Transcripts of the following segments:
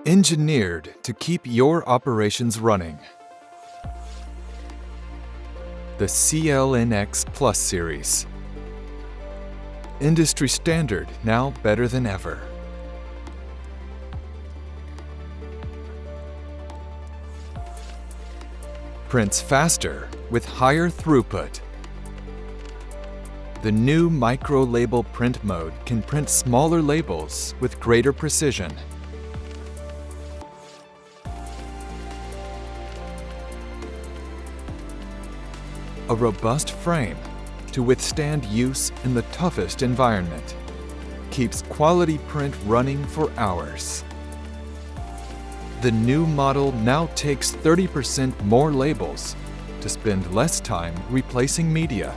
Engineered to keep your operations running. The CL6NX Plus series. Industry standard, now better than ever. Prints faster with higher throughput. The new micro-label print mode can print smaller labels with greater precision. A robust frame to withstand use in the toughest environment keeps quality print running for hours. The new model now takes 30% more labels to spend less time replacing media.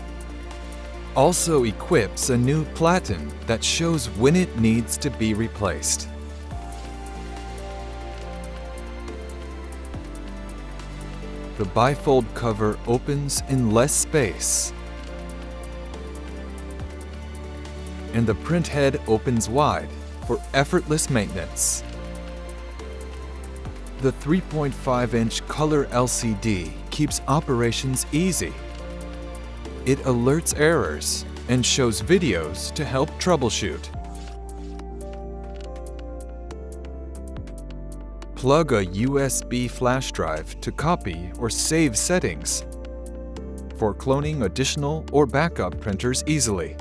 Also equips a new platen that shows when it needs to be replaced. The bifold cover opens in less space, and the print head opens wide for effortless maintenance. The 3.5-inch color LCD keeps operations easy. It alerts errors and shows videos to help troubleshoot. Plug a USB flash drive to copy or save settings for cloning additional or backup printers easily.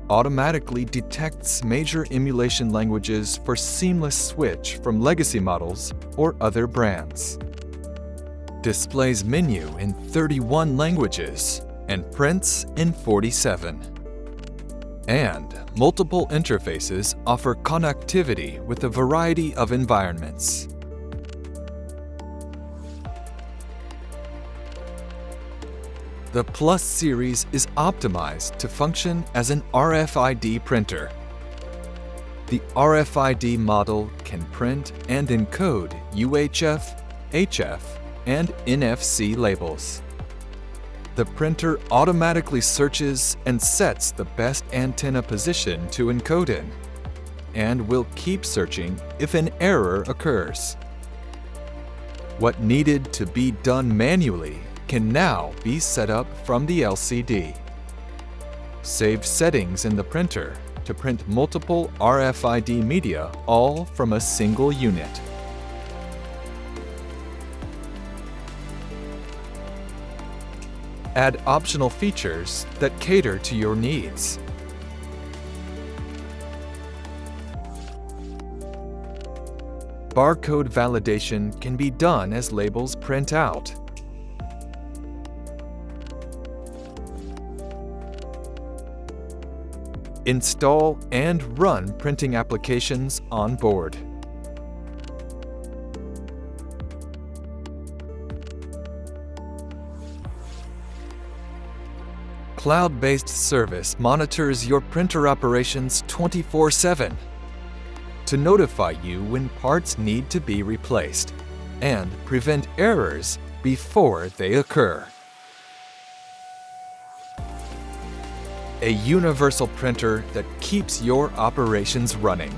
Automatically detects major emulation languages for seamless switch from legacy models or other brands. Displays menu in 31 languages and prints in 47. And multiple interfaces offer connectivity with a variety of environments. The Plus series is optimized to function as an RFID printer. The RFID model can print and encode UHF, HF, and NFC labels. The printer automatically searches and sets the best antenna position to encode in, and will keep searching if an error occurs. What needed to be done manually can now be set up from the LCD. Save settings in the printer to print multiple RFID media, all from a single unit. Add optional features that cater to your needs. Barcode validation can be done as labels print out. Install and run printing applications on board. Cloud-based service monitors your printer operations 24/7 to notify you when parts need to be replaced and prevent errors before they occur. A universal printer that keeps your operations running.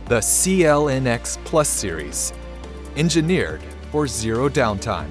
The CL6NX Plus series, engineered for zero downtime.